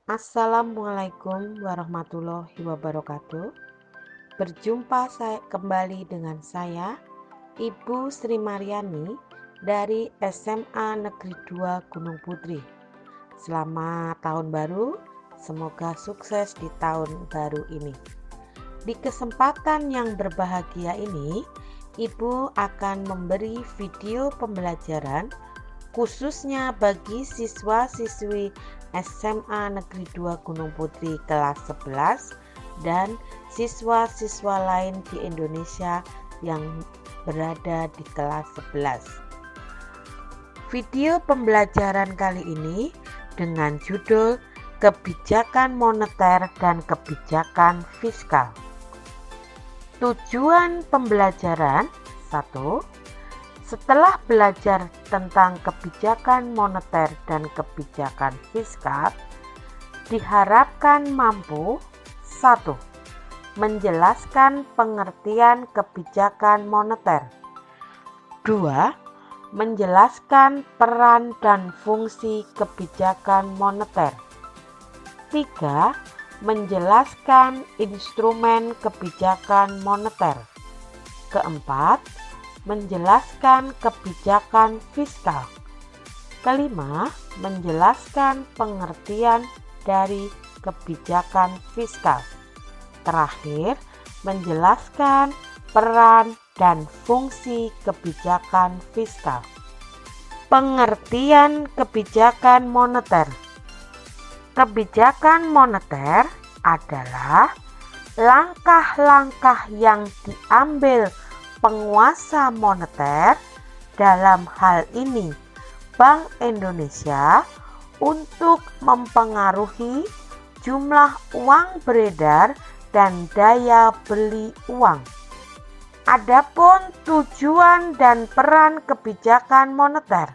Assalamualaikum warahmatullahi wabarakatuh. Berjumpa saya kembali dengan saya, Ibu Sri Mariani dari SMA Negeri 2 Gunung Putri. Selamat tahun baru, semoga sukses di tahun baru ini. Di kesempatan yang berbahagia ini, Ibu akan memberi video pembelajaran khususnya bagi siswa-siswi SMA Negeri 2 Gunung Putri kelas 11 dan siswa-siswa lain di Indonesia yang berada di kelas 11. Video pembelajaran kali ini dengan judul Kebijakan Moneter dan Kebijakan Fiskal. Tujuan pembelajaran 1. Setelah belajar tentang kebijakan moneter dan kebijakan fiskal, diharapkan mampu 1. Menjelaskan pengertian kebijakan moneter. 2. Menjelaskan peran dan fungsi kebijakan moneter. 3. Menjelaskan instrumen kebijakan moneter. Keempat, menjelaskan kebijakan fiskal. Kelima, menjelaskan pengertian dari kebijakan fiskal. Terakhir, menjelaskan peran dan fungsi kebijakan fiskal. Pengertian kebijakan moneter. Kebijakan moneter adalah langkah-langkah yang diambil penguasa moneter, dalam hal ini Bank Indonesia, untuk mempengaruhi jumlah uang beredar dan daya beli uang. Adapun tujuan dan peran kebijakan moneter.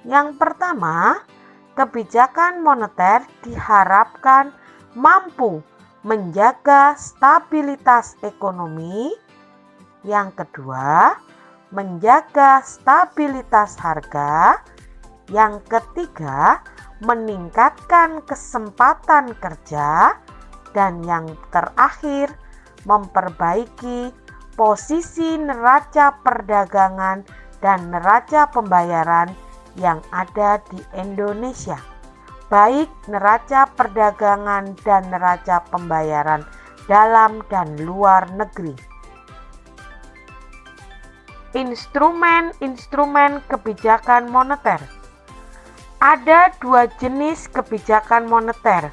Yang pertama, kebijakan moneter diharapkan mampu menjaga stabilitas ekonomi. Yang kedua, menjaga stabilitas harga. Yang ketiga, meningkatkan kesempatan kerja. Dan yang terakhir, memperbaiki posisi neraca perdagangan dan neraca pembayaran yang ada di Indonesia, baik neraca perdagangan dan neraca pembayaran dalam dan luar negeri. Instrumen-instrumen kebijakan moneter. Ada dua jenis kebijakan moneter,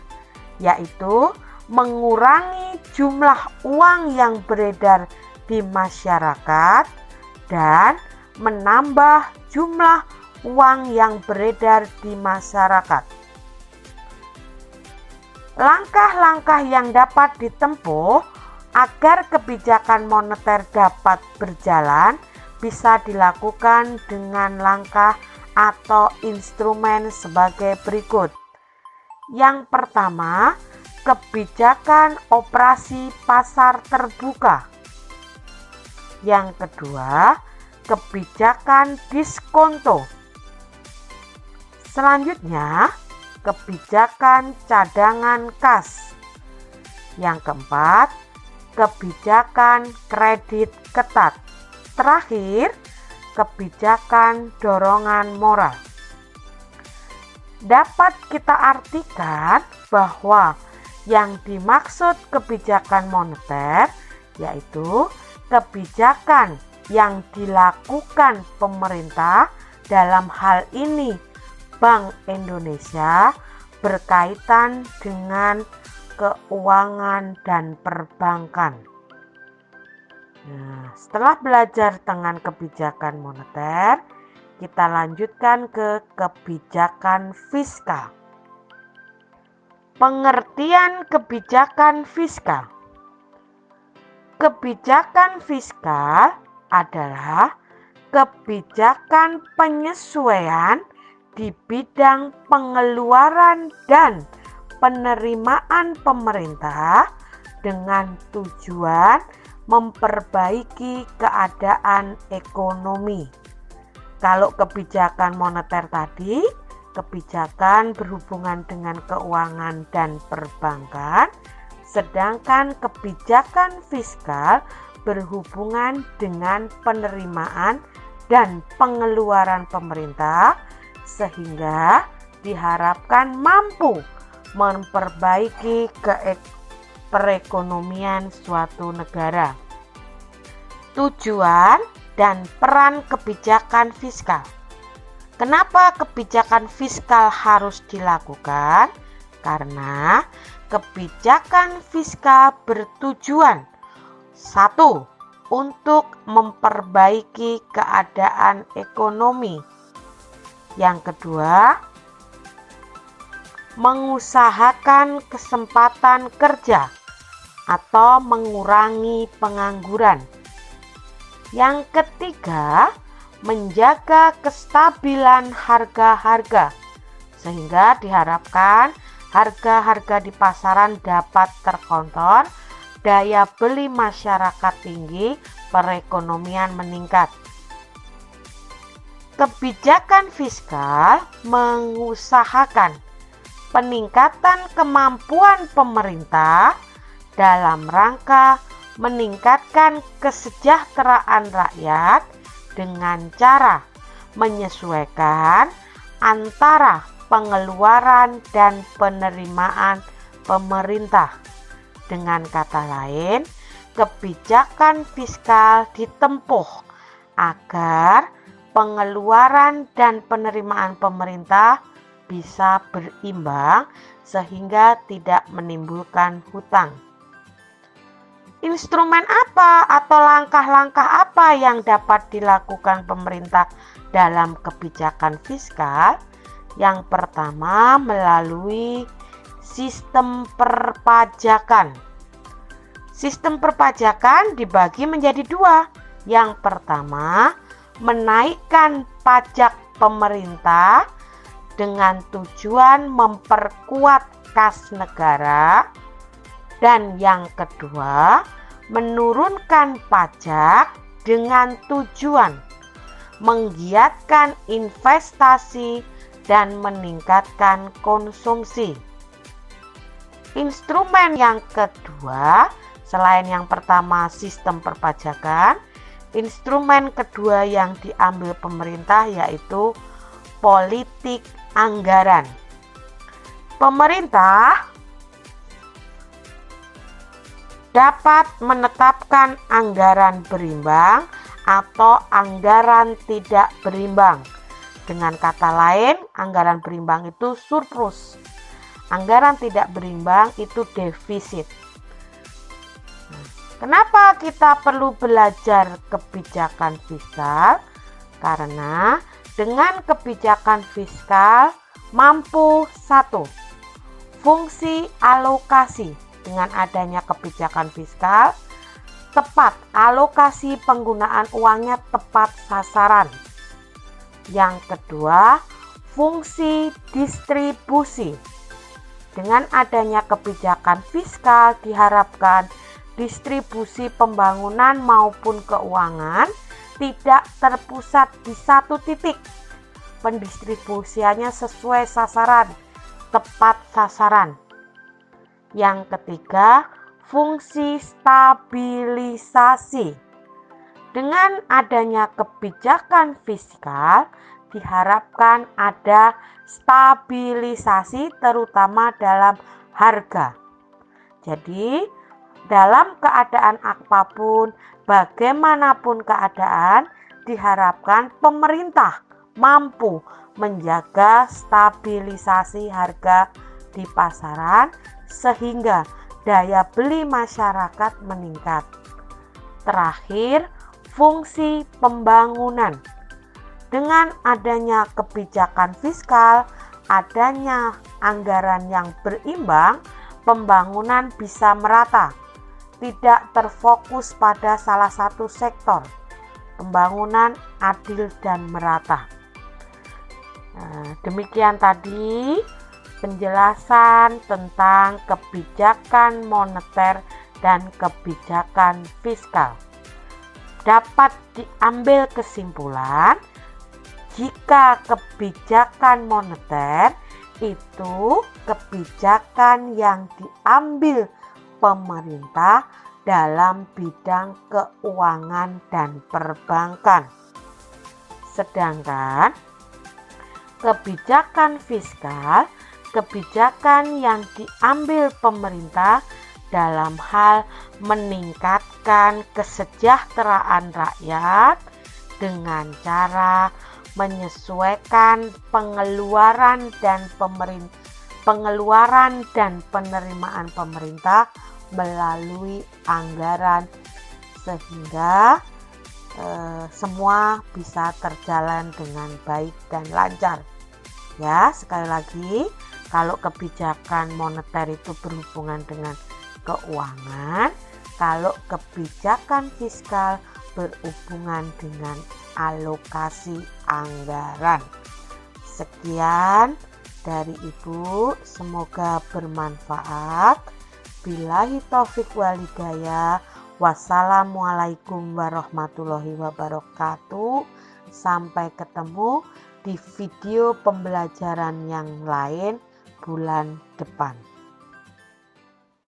yaitu mengurangi jumlah uang yang beredar di masyarakat dan menambah jumlah uang yang beredar di masyarakat. Langkah-langkah yang dapat ditempuh agar kebijakan moneter dapat berjalan bisa dilakukan dengan langkah atau instrumen sebagai berikut. Yang pertama, kebijakan operasi pasar terbuka. Yang kedua, kebijakan diskonto. Selanjutnya, kebijakan cadangan kas. Yang keempat, kebijakan kredit ketat. Terakhir, kebijakan dorongan moral. Dapat kita artikan bahwa yang dimaksud kebijakan moneter yaitu kebijakan yang dilakukan pemerintah, dalam hal ini Bank Indonesia, berkaitan dengan keuangan dan perbankan. Nah, setelah belajar dengan kebijakan moneter, kita lanjutkan ke kebijakan fiskal. Pengertian kebijakan fiskal. Kebijakan fiskal adalah kebijakan penyesuaian di bidang pengeluaran dan penerimaan pemerintah dengan tujuan memperbaiki keadaan ekonomi. Kalau kebijakan moneter tadi, kebijakan berhubungan dengan keuangan dan perbankan, sedangkan kebijakan fiskal berhubungan dengan penerimaan dan pengeluaran pemerintah, sehingga diharapkan mampu memperbaiki perekonomian suatu negara. Tujuan dan peran kebijakan fiskal. Kenapa kebijakan fiskal harus dilakukan? Karena kebijakan fiskal bertujuan: 1. Untuk memperbaiki keadaan ekonomi. Yang kedua, mengusahakan kesempatan kerja atau mengurangi pengangguran. Yang ketiga, menjaga kestabilan harga-harga, sehingga diharapkan harga-harga di pasaran dapat terkontrol, daya beli masyarakat tinggi, perekonomian meningkat. Kebijakan fiskal mengusahakan peningkatan kemampuan pemerintah dalam rangka meningkatkan kesejahteraan rakyat dengan cara menyesuaikan antara pengeluaran dan penerimaan pemerintah. Dengan kata lain, kebijakan fiskal ditempuh agar pengeluaran dan penerimaan pemerintah bisa berimbang sehingga tidak menimbulkan hutang. Instrumen apa atau langkah-langkah apa yang dapat dilakukan pemerintah dalam kebijakan fiskal? Yang pertama, melalui sistem perpajakan. Sistem perpajakan dibagi menjadi dua. Yang pertama, menaikkan pajak pemerintah dengan tujuan memperkuat kas negara. Dan yang kedua, menurunkan pajak dengan tujuan menggiatkan investasi dan meningkatkan konsumsi. Instrumen yang kedua, selain yang pertama sistem perpajakan, instrumen kedua yang diambil pemerintah yaitu politik anggaran. Pemerintah dapat menetapkan anggaran berimbang atau anggaran tidak berimbang. Dengan kata lain, anggaran berimbang itu surplus. Anggaran tidak berimbang itu defisit. Kenapa kita perlu belajar kebijakan fiskal? Karena dengan kebijakan fiskal mampu: 1. Fungsi alokasi. Dengan adanya kebijakan fiskal, tepat alokasi penggunaan uangnya tepat sasaran. Yang kedua, fungsi distribusi. Dengan adanya kebijakan fiskal diharapkan distribusi pembangunan maupun keuangan tidak terpusat di satu titik. Pendistribusiannya sesuai sasaran, tepat sasaran. Yang ketiga, fungsi stabilisasi. Dengan adanya kebijakan fiskal diharapkan ada stabilisasi terutama dalam harga. Jadi, dalam keadaan apapun, bagaimanapun keadaan, diharapkan pemerintah mampu menjaga stabilisasi harga di pasaran sehingga daya beli masyarakat meningkat. Terakhir, fungsi pembangunan. Dengan adanya kebijakan fiskal, adanya anggaran yang berimbang, pembangunan bisa merata, tidak terfokus pada salah satu sektor. Pembangunan adil dan merata. Demikian tadi penjelasan tentang kebijakan moneter dan kebijakan fiskal. Dapat diambil kesimpulan Jika kebijakan moneter itu kebijakan yang diambil pemerintah dalam bidang keuangan dan perbankan. Sedangkan kebijakan fiskal, kebijakan yang diambil pemerintah dalam hal meningkatkan kesejahteraan rakyat dengan cara menyesuaikan pengeluaran dan penerimaan pemerintah melalui anggaran sehingga semua bisa terjalan dengan baik dan lancar. Ya, sekali lagi, kalau kebijakan moneter itu berhubungan dengan keuangan, kalau kebijakan fiskal berhubungan dengan alokasi anggaran. Sekian dari Ibu, semoga bermanfaat. Billahi taufik wal hidayah. Wassalamualaikum warahmatullahi wabarakatuh. Sampai ketemu di video pembelajaran yang lain bulan depan.